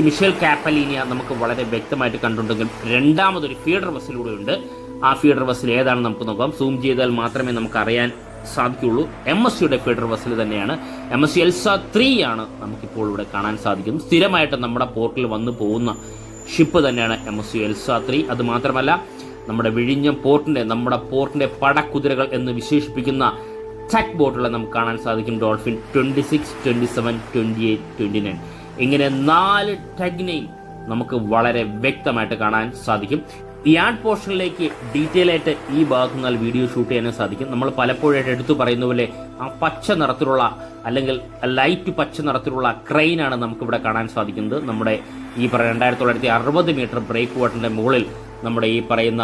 മിഷേൽ കാപ്പലീനിയ നമുക്ക് വളരെ വ്യക്തമായിട്ട് കണ്ടിട്ടുണ്ടെങ്കിൽ രണ്ടാമതൊരു ഫീഡർ വെസലൂടെ ഉണ്ട്. ആ ഫീഡർ വെസൽ ഏതാണെന്ന് നമുക്ക് നോക്കാം. സൂം ചെയ്താൽ മാത്രമേ നമുക്ക് അറിയാൻ സാധിക്കുകയുള്ളൂ. MSCയുടെ ഫീഡർ വെസൽ തന്നെയാണ്. MSC എൽസ 3 ആണ് നമുക്കിപ്പോൾ ഇവിടെ കാണാൻ സാധിക്കുന്നത്. സ്ഥിരമായിട്ട് നമ്മുടെ പോർട്ടിൽ വന്നു പോകുന്ന ഷിപ്പ് തന്നെയാണ് MSC എൽസ 3. അത് മാത്രമല്ല നമ്മുടെ വിഴിഞ്ഞം നമ്മുടെ പോർട്ടിന്റെ പടക്കുതിരകൾ എന്ന് വിശേഷിപ്പിക്കുന്ന ടഗ് ബോട്ടുകളെ നമുക്ക് കാണാൻ സാധിക്കും. ഡോൾഫിൻ 26, 27, 28, 29 ഇങ്ങനെ 4 ടഗിനെയും നമുക്ക് വളരെ വ്യക്തമായിട്ട് കാണാൻ സാധിക്കും. യാർഡ് പോർഷനിലേക്ക് ഡീറ്റെയിൽ ആയിട്ട് ഈ ഭാഗത്തു നിന്നാൽ വീഡിയോ ഷൂട്ട് ചെയ്യാനും സാധിക്കും. നമ്മൾ പലപ്പോഴായിട്ട് എടുത്തു പറയുന്ന പോലെ ആ പച്ച നിറത്തിലുള്ള അല്ലെങ്കിൽ ലൈറ്റ് പച്ച നിറത്തിലുള്ള ക്രെയിനാണ് നമുക്കിവിടെ കാണാൻ സാധിക്കുന്നത്. നമ്മുടെ ഈ 2960 മീറ്റർ ബ്രേക്ക് വാട്ടറിന്റെ മുകളിൽ നമ്മുടെ ഈ പറയുന്ന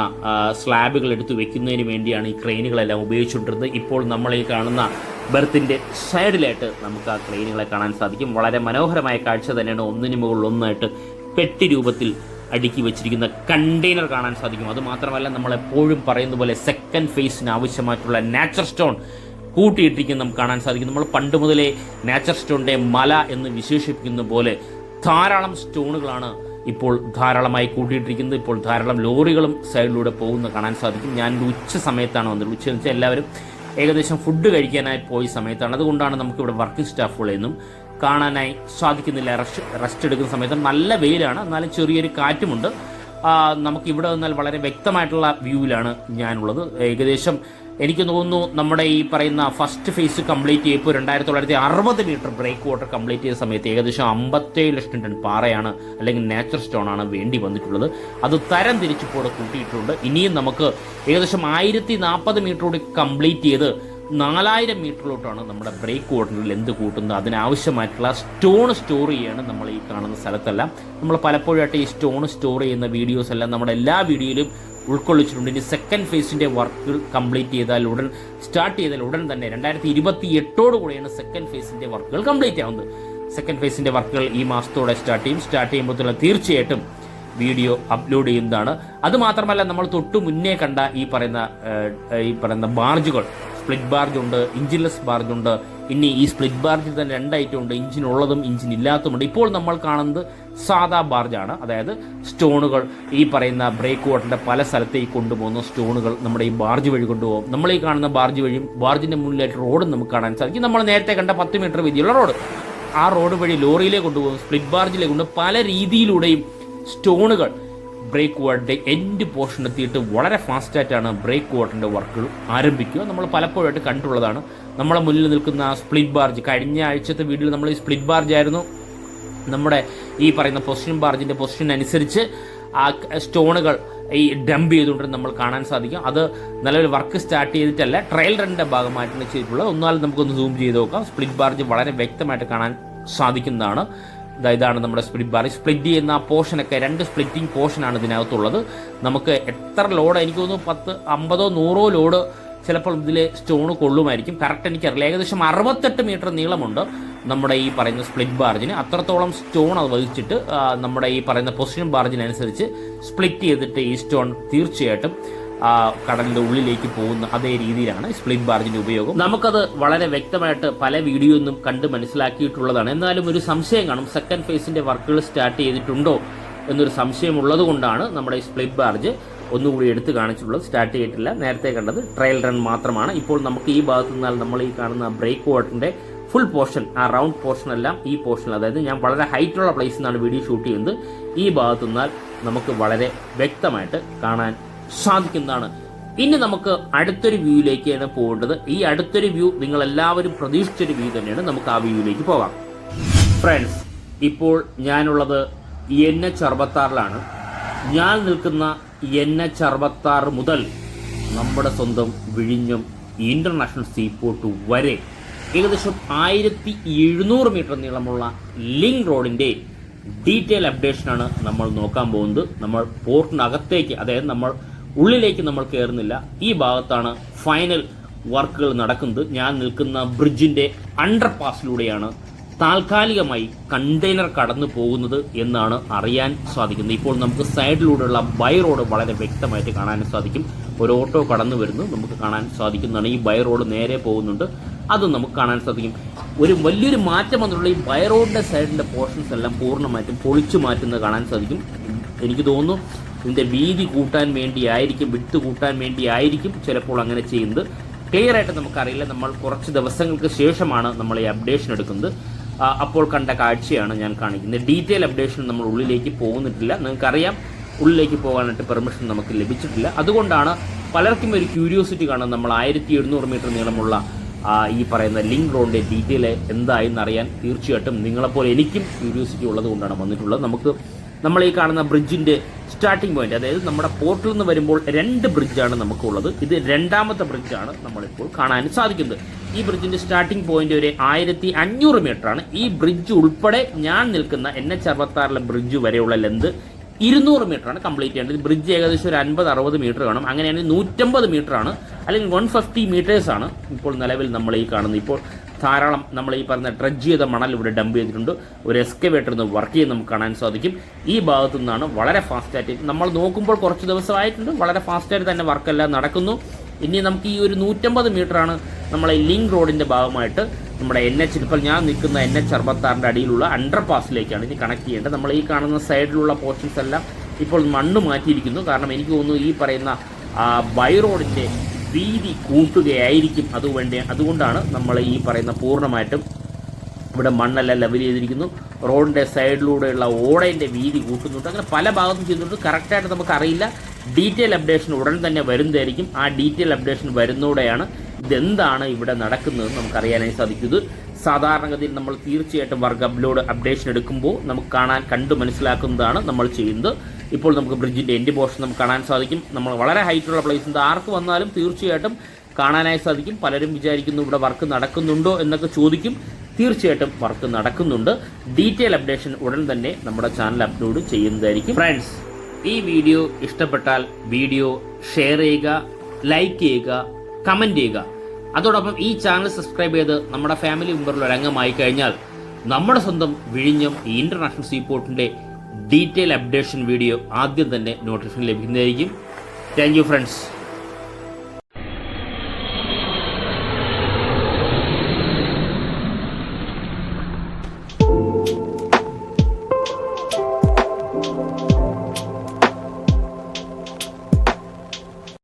സ്ലാബുകൾ എടുത്തു വെക്കുന്നതിന് വേണ്ടിയാണ് ഈ ക്രെയിനുകളെല്ലാം ഉപയോഗിച്ചുകൊണ്ടിരുന്നത്. ഇപ്പോൾ നമ്മൾ ഈ കാണുന്ന ബെർത്തിന്റെ സൈഡിലായിട്ട് നമുക്ക് ആ ക്രെയിനുകളെ കാണാൻ സാധിക്കും. വളരെ മനോഹരമായ കാഴ്ച തന്നെയാണ്. ഒന്നിന് മുകളിൽ ഒന്നായിട്ട് പെട്ടി രൂപത്തിൽ അടുക്കി വെച്ചിരിക്കുന്ന കണ്ടെയ്നർ കാണാൻ സാധിക്കും. അതുമാത്രമല്ല നമ്മളെപ്പോഴും പറയുന്ന പോലെ സെക്കൻഡ് ഫേസിന് ആവശ്യമായിട്ടുള്ള നാച്ചുറൽ സ്റ്റോൺ കൂട്ടിയിട്ടിരിക്കുന്ന നമുക്ക് കാണാൻ സാധിക്കും. നമ്മൾ പണ്ട് മുതലേ നാച്ചുറൽ സ്റ്റോണിന്റെ മല എന്ന് വിശേഷിപ്പിക്കുന്ന പോലെ ധാരാളം സ്റ്റോണുകളാണ് ഇപ്പോൾ ധാരാളമായി കൂട്ടിയിട്ടിരിക്കുന്നത്. ഇപ്പോൾ ധാരാളം ലോറികളും സൈഡിലൂടെ പോകുന്ന കാണാൻ സാധിക്കും. ഞാൻ ഉച്ച സമയത്താണ് വന്നത്. ഉച്ച വെച്ചാൽ എല്ലാവരും ഏകദേശം ഫുഡ് കഴിക്കാനായി പോയ സമയത്താണ്. അതുകൊണ്ടാണ് നമുക്കിവിടെ വർക്കിംഗ് സ്റ്റാഫുകളെയൊന്നും കാണാനായി സാധിക്കുന്നില്ല. റെസ്റ്റ് എടുക്കുന്ന സമയത്ത് നല്ല വെയിലാണ്, എന്നാലും ചെറിയൊരു കാറ്റുമുണ്ട്. നമുക്കിവിടെ നിന്നാൽ വളരെ വ്യക്തമായിട്ടുള്ള വ്യൂവിലാണ് ഞാനുള്ളത്. ഏകദേശം എനിക്ക് തോന്നുന്നു നമ്മുടെ ഈ പറയുന്ന ഫസ്റ്റ് ഫേസ് കംപ്ലീറ്റ് ചെയ്യപ്പോൾ 2960 മീറ്റർ ബ്രേക്ക് വാട്ടർ കംപ്ലീറ്റ് ചെയ്ത സമയത്ത് ഏകദേശം 57 ലക്ഷം ടൺ പാറയാണ് അല്ലെങ്കിൽ നാച്ചുറൽ സ്റ്റോൺ ആണ് വേണ്ടി വന്നിട്ടുള്ളത്. അത് തരം തിരിച്ചിപ്പോൾ കൂട്ടിയിട്ടുണ്ട്. ഇനിയും നമുക്ക് ഏകദേശം 1040 മീറ്റർ കൂടി കംപ്ലീറ്റ് ചെയ്ത് 4000 മീറ്ററിലോട്ടാണ് നമ്മുടെ ബ്രേക്ക് വാട്ടറിൽ ലെന്ത് കൂട്ടുന്നത്. അതിനാവശ്യമായിട്ടുള്ള സ്റ്റോൺ സ്റ്റോർ ചെയ്യാണ് നമ്മൾ ഈ കാണുന്ന സ്ഥലത്തെല്ലാം. നമ്മൾ പലപ്പോഴായിട്ട് ഈ സ്റ്റോൺ സ്റ്റോർ ചെയ്യുന്ന വീഡിയോസ് എല്ലാം നമ്മുടെ എല്ലാ വീഡിയോയിലും ഉൾക്കൊള്ളിച്ചിട്ടുണ്ട്. ഇനി സെക്കൻഡ് ഫേസിന്റെ വർക്കുകൾ കംപ്ലീറ്റ് ചെയ്താൽ സ്റ്റാർട്ട് ചെയ്താൽ ഉടൻ തന്നെ 2028 കൂടെയാണ് സെക്കൻഡ് ഫേസിന്റെ വർക്കുകൾ കംപ്ലീറ്റ് ആവുന്നത്. സെക്കൻഡ് ഫേസിന്റെ വർക്കുകൾ ഈ മാസത്തോടെ സ്റ്റാർട്ട് ചെയ്യുമ്പോൾ തീർച്ചയായിട്ടും വീഡിയോ അപ്ലോഡ് ചെയ്യുന്നതാണ്. അതുമാത്രമല്ല നമ്മൾ തൊട്ടു മുന്നേ കണ്ട ഈ പറയുന്ന ബാർജുകൾ, സ്പ്ലിറ്റ് ബാർജ് ഉണ്ട്, ഇഞ്ചിൻലെസ് ബാർജ് ഉണ്ട്. ഇനി ഈ സ്പ്ലിറ്റ് ബാർജിൽ തന്നെ 2 ഐറ്റം ഉണ്ട്, എഞ്ചിൻ ഉള്ളതും എഞ്ചിൻ ഇല്ലാത്തതുമുണ്ട്. ഇപ്പോൾ നമ്മൾ കാണുന്നത് സാധാ ബാർജാണ്. അതായത് സ്റ്റോണുകൾ ഈ പറയുന്ന ബ്രേക്ക് വാട്ടറിന്റെ പല സ്ഥലത്തേക്ക് കൊണ്ടുപോകുന്ന സ്റ്റോണുകൾ നമ്മുടെ ഈ ബാർജ് വഴി കൊണ്ടുപോകും. നമ്മൾ ഈ കാണുന്ന ബാർജ് വഴിയും ബാർജിന്റെ മുന്നിലായിട്ട് റോഡും നമുക്ക് കാണാൻ സാധിക്കും. നമ്മൾ നേരത്തെ കണ്ട 10 മീറ്റർ വീതിയുള്ള റോഡ്, ആ റോഡ് വഴി ലോറിയിലേക്ക് കൊണ്ടുപോകും, സ്പ്ലിറ്റ് ബാർജിലേക്ക് കൊണ്ട് പല രീതിയിലൂടെയും സ്റ്റോണുകൾ ബ്രേക്ക് വാട്ടറിന്റെ എൻഡ് പോർഷൻ എത്തിയിട്ട് വളരെ ഫാസ്റ്റായിട്ടാണ് ബ്രേക്ക് വാട്ടറിന്റെ വർക്കുകൾ ആരംഭിക്കുക. നമ്മൾ പലപ്പോഴായിട്ട് കണ്ടിട്ടുള്ളതാണ്. നമ്മളെ മുന്നിൽ നിൽക്കുന്ന സ്പ്ലിറ്റ് ബാർജ്, കഴിഞ്ഞ ആഴ്ചത്തെ വീഡിയോയിൽ നമ്മൾ ഈ സ്പ്ലിറ്റ് ബാർജ് ആയിരുന്നു നമ്മുടെ ഈ പറയുന്ന ബാർജിന്റെ പൊസിഷൻ അനുസരിച്ച് ആ സ്റ്റോണുകൾ ഈ ഡംപ് ചെയ്തുകൊണ്ട് നമ്മൾ കാണാൻ സാധിക്കും. അത് നിലവിൽ വർക്ക് സ്റ്റാർട്ട് ചെയ്തിട്ടല്ല, ട്രയൽ റണ്ണിന്റെ ഭാഗമായിട്ടാണ് ചെയ്തിട്ടുള്ളത്. ഒന്നാലും നമുക്കൊന്ന് സൂം ചെയ്ത് നോക്കാം. സ്പ്ലിറ്റ് ബാർജ് വളരെ വ്യക്തമായിട്ട് കാണാൻ സാധിക്കുന്നതാണ്. ഇതാണ് നമ്മുടെ സ്പ്ലിറ്റ് ബാർജ്. സ്പ്ലിറ്റ് ചെയ്യുന്ന പോർഷനൊക്കെ 2 സ്പ്ലിറ്റിംഗ് പോർഷനാണ് ഇതിനകത്തുള്ളത്. നമുക്ക് എത്ര ലോഡ്, എനിക്ക് തോന്നുന്നു 10, 50, 100 ലോഡ് ചിലപ്പോൾ ഇതിൽ സ്റ്റോൺ കൊള്ളുമായിരിക്കും. കറക്റ്റ് എനിക്കറിയില്ല. ഏകദേശം 68 മീറ്റർ നീളമുണ്ട് നമ്മുടെ ഈ പറയുന്ന സ്പ്ലിറ്റ് ബാർജിന്. അത്രത്തോളം സ്റ്റോൺ അത് വഹിച്ചിട്ട് നമ്മുടെ ഈ പറയുന്ന പൊസിഷൻ ബാർജിനനുസരിച്ച് സ്പ്ലിറ്റ് ചെയ്തിട്ട് ഈ സ്റ്റോൺ തീർച്ചയായിട്ടും കടലിന്റെ ഉള്ളിലേക്ക് പോകുന്ന അതേ രീതിയിലാണ് സ്പ്ലിറ്റ് ബാർജിന്റെ ഉപയോഗം. നമുക്കത് വളരെ വ്യക്തമായിട്ട് പല വീഡിയോയൊന്നും കണ്ട് മനസ്സിലാക്കിയിട്ടുള്ളതാണ്. എന്നാലും ഒരു സംശയം കാണും, സെക്കൻഡ് ഫേസിന്റെ വർക്കുകൾ സ്റ്റാർട്ട് ചെയ്തിട്ടുണ്ടോ എന്നൊരു സംശയം ഉള്ളത് കൊണ്ടാണ് നമ്മുടെ ഈ സ്പ്ലിറ്റ് ബാർജ് ഒന്നുകൂടി എടുത്ത് കാണിച്ചിട്ടുള്ളത്. സ്റ്റാർട്ട് ചെയ്തിട്ടില്ല. നേരത്തെ കണ്ടത് ട്രയൽ റൺ മാത്രമാണ്. ഇപ്പോൾ നമുക്ക് ഈ ഭാഗത്തു നിന്നാൽ നമ്മൾ ഈ കാണുന്ന ബ്രേക്ക് വാട്ടറിന്റെ ഫുൾ പോർഷൻ, ആ റൗണ്ട് പോർഷൻ എല്ലാം ഈ പോർഷൻ, അതായത് ഞാൻ വളരെ ഹൈറ്റുള്ള പ്ലേസിൽ നിന്നാണ് വീഡിയോ ഷൂട്ട് ചെയ്യുന്നത്. ഈ ഭാഗത്തു നിന്നാൽ നമുക്ക് വളരെ വ്യക്തമായിട്ട് കാണാൻ സാധിക്കുന്നതാണ്. ഇനി നമുക്ക് അടുത്തൊരു വ്യൂയിലേക്കാണ് പോകേണ്ടത്. ഈ അടുത്തൊരു വ്യൂ നിങ്ങൾ എല്ലാവരും പ്രതീക്ഷിച്ചൊരു വ്യൂ തന്നെയാണ്. നമുക്ക് ആ വ്യൂയിലേക്ക് പോകാം. ഫ്രണ്ട്സ്, ഇപ്പോൾ ഞാനുള്ളത് NH66 ഞാൻ നിൽക്കുന്ന NH66 മുതൽ നമ്മുടെ സ്വന്തം വിഴിഞ്ഞം ഇന്റർനാഷണൽ സീപോർട്ട് വരെ ഏകദേശം 1700 മീറ്റർ നീളമുള്ള ലിങ്ക് റോഡിന്റെ ഡീറ്റെയിൽ അപ്ഡേഷനാണ് നമ്മൾ നോക്കാൻ പോകുന്നത്. നമ്മൾ പോർട്ടിനകത്തേക്ക്, അതായത് നമ്മൾ ഉള്ളിലേക്ക് നമ്മൾ കയറുന്നില്ല. ഈ ഭാഗത്താണ് ഫൈനൽ വർക്കുകൾ നടക്കുന്നത്. ഞാൻ നിൽക്കുന്ന ബ്രിഡ്ജിന്റെ അണ്ടർപാസിലൂടെയാണ് താൽക്കാലികമായി കണ്ടെയ്നർ കടന്നു പോകുന്നത് എന്നാണ് അറിയാൻ സാധിക്കുന്നത്. ഇപ്പോൾ നമുക്ക് സൈഡിലൂടെയുള്ള ബൈ റോഡ് വളരെ വ്യക്തമായിട്ട് കാണാൻ സാധിക്കും. ഒരു ഓട്ടോ കടന്നു വരുന്നു, നമുക്ക് കാണാൻ സാധിക്കുന്നതാണ്. ഈ ബൈ റോഡ് നേരെ പോകുന്നുണ്ട്, അതും നമുക്ക് കാണാൻ സാധിക്കും. ഒരു വലിയൊരു മാറ്റം വന്നിട്ടുള്ള ഈ ബൈ റോഡിന്റെ സൈഡിന്റെ പോർഷൻസ് എല്ലാം പൂർണ്ണമായിട്ടും പൊളിച്ചു മാറ്റുന്നത് കാണാൻ സാധിക്കും. എനിക്ക് തോന്നുന്നു ഇതിന്റെ വീതി കൂട്ടാൻ വേണ്ടിയായിരിക്കും, വിട്ട് കൂട്ടാൻ വേണ്ടിയായിരിക്കും ചിലപ്പോൾ അങ്ങനെ ചെയ്യുന്നത്. ക്ലിയർ ആയിട്ട് നമുക്കറിയില്ല. നമ്മൾ കുറച്ച് ദിവസങ്ങൾക്ക് ശേഷമാണ് നമ്മൾ ഈ അപ്ഡേഷൻ എടുക്കുന്നത്. അപ്പോൾ കണ്ട കാഴ്ചയാണ് ഞാൻ കാണിക്കുന്നത്. ഡീറ്റെയിൽ അപ്ഡേഷൻ നമ്മൾ ഉള്ളിലേക്ക് പോകുന്നിട്ടില്ല. നിങ്ങൾക്കറിയാം, ഉള്ളിലേക്ക് പോകാനായിട്ട് പെർമിഷൻ നമുക്ക് ലഭിച്ചിട്ടില്ല. അതുകൊണ്ടാണ് പലർക്കും ഒരു ക്യൂരിയോസിറ്റി കാണുന്നത്. നമ്മൾ 1700 മീറ്റർ നീളമുള്ള ഈ പറയുന്ന ലിങ്ക് റോഡിന്റെ ഡീറ്റെയിൽ എന്തായെന്ന് അറിയാൻ തീർച്ചയായിട്ടും നിങ്ങളെപ്പോലെ എനിക്കും ക്യൂരിയോസിറ്റി ഉള്ളത് കൊണ്ടാണ് വന്നിട്ടുള്ളത്. നമ്മൾ ഈ കാണുന്ന ബ്രിഡ്ജിന്റെ സ്റ്റാർട്ടിംഗ് പോയിന്റ്, അതായത് നമ്മുടെ പോർട്ടിൽ നിന്ന് വരുമ്പോൾ 2 ബ്രിഡ്ജാണ് നമുക്കുള്ളത്. ഇത് 2ാമത്തെ ബ്രിഡ്ജാണ് നമ്മളിപ്പോൾ കാണാൻ സാധിക്കുന്നത്. ഈ ബ്രിഡ്ജിന്റെ സ്റ്റാർട്ടിംഗ് പോയിന്റ് ഒരു 1500 മീറ്റർ ആണ്. ഈ ബ്രിഡ്ജ് ഉൾപ്പെടെ ഞാൻ നിൽക്കുന്ന NH66 ബ്രിഡ്ജ് വരെയുള്ള ലെന്ത് 200 മീറ്റർ ആണ് കംപ്ലീറ്റ് ചെയ്യേണ്ടത്. ബ്രിഡ്ജ് ഏകദേശം ഒരു 50-60 മീറ്റർ കാണും. അങ്ങനെയാണെങ്കിൽ 150 മീറ്റർ ആണ്, അല്ലെങ്കിൽ 150 മീറ്റേഴ്സ് ആണ് ഇപ്പോൾ നിലവിൽ നമ്മൾ ഈ കാണുന്നത്. ഇപ്പോൾ ധാരാളം നമ്മൾ ഈ പറഞ്ഞ ഡ്രഡ്ജ് ചെയ്ത മണൽ ഇവിടെ ഡംപ് ചെയ്തിട്ടുണ്ട്. ഒരു എക്സ്കവേറ്റർ വർക്ക് ചെയ്യുന്നത് നമുക്ക് കാണാൻ സാധിക്കും. ഈ ഭാഗത്തു നിന്നാണ് വളരെ ഫാസ്റ്റായിട്ട്, നമ്മൾ നോക്കുമ്പോൾ കുറച്ച് ദിവസമായിട്ടുണ്ട്, വളരെ ഫാസ്റ്റായിട്ട് തന്നെ വർക്കെല്ലാം നടക്കുന്നു. ഇനി നമുക്ക് ഈ ഒരു 150 മീറ്റർ ആണ് നമ്മളെ ലിങ്ക് റോഡിന്റെ ഭാഗമായിട്ട് നമ്മുടെ ഇപ്പോൾ ഞാൻ നിൽക്കുന്ന NH66 അടിയിലുള്ള അണ്ടർപാസിലേക്കാണ് ഇനി കണക്ട് ചെയ്യേണ്ടത്. നമ്മൾ ഈ കാണുന്ന സൈഡിലുള്ള പോർഷൻസ് എല്ലാം ഇപ്പോൾ മണ്ണ് മാറ്റിയിരിക്കുന്നു. കാരണം എനിക്ക് തോന്നുന്നു ഈ പറയുന്ന ബൈ റോഡിന്റെ വീതി കൂട്ടുകയായിരിക്കും. അതുകൊണ്ടാണ് നമ്മൾ ഈ പറയുന്ന പൂർണ്ണമായിട്ടും ഇവിടെ മണ്ണെല്ലാം ലെവൽ ചെയ്തിരിക്കുന്നു. റോഡിന്റെ സൈഡിലൂടെയുള്ള ഓടേന്റെ വീതി കൂട്ടുന്നുണ്ട്. അങ്ങനെ പല ഭാഗത്തും ചെയ്യുന്നുണ്ട്. കറക്റ്റായിട്ട് നമുക്കറിയില്ല. ഡീറ്റെയിൽ അപ്ഡേഷൻ ഉടൻ തന്നെ വരുന്നതായിരിക്കും. ആ ഡീറ്റെയിൽ അപ്ഡേഷൻ വരുന്നതോടെയാണ് ഇതെന്താണ് ഇവിടെ നടക്കുന്നത് നമുക്കറിയാനായി സാധിക്കുന്നത്. സാധാരണഗതിയിൽ നമ്മൾ തീർച്ചയായിട്ടും വർക്ക് അപ്ഡേഷൻ എടുക്കുമ്പോൾ നമുക്ക് കണ്ടു മനസ്സിലാക്കുന്നതാണ് നമ്മൾ ചെയ്യുന്നത്. ഇപ്പോൾ നമുക്ക് ബ്രിഡ്ജിന്റെ എൻഡ് പോർഷൻ നമുക്ക് കാണാൻ സാധിക്കും. നമ്മൾ വളരെ ഹൈറ്റുള്ള പ്ലേസ് ഉണ്ട്. ആർക്ക് വന്നാലും തീർച്ചയായിട്ടും കാണാനായി സാധിക്കും. പലരും വിചാരിക്കുന്നു ഇവിടെ വർക്ക് നടക്കുന്നുണ്ടോ എന്നൊക്കെ ചോദിക്കും. തീർച്ചയായിട്ടും വർക്ക് നടക്കുന്നുണ്ട്. ഡീറ്റെയിൽ അപ്ഡേഷൻ ഉടൻ തന്നെ നമ്മുടെ ചാനൽ അപ്ലോഡ് ചെയ്യുന്നതായിരിക്കും. ഫ്രണ്ട്സ്, ഈ വീഡിയോ ഇഷ്ടപ്പെട്ടാൽ വീഡിയോ ഷെയർ ചെയ്യുക, ലൈക്ക് ചെയ്യുക, കമന്റ് ചെയ്യുക. അതോടൊപ്പം ഈ ചാനൽ സബ്സ്ക്രൈബ് ചെയ്ത് നമ്മുടെ ഫാമിലി മെമ്പറിൽ ഒരു അംഗമായി കഴിഞ്ഞാൽ നമ്മുടെ സ്വന്തം വിഴിഞ്ഞം ഇന്റർനാഷണൽ സീപോർട്ടിന്റെ ഡീറ്റെയിൽ അപ്ഡേഷൻ വീഡിയോ ആദ്യം തന്നെ നോട്ടിഫിക്കേഷൻ ലഭിക്കുന്നതായിരിക്കും. Thank you friends.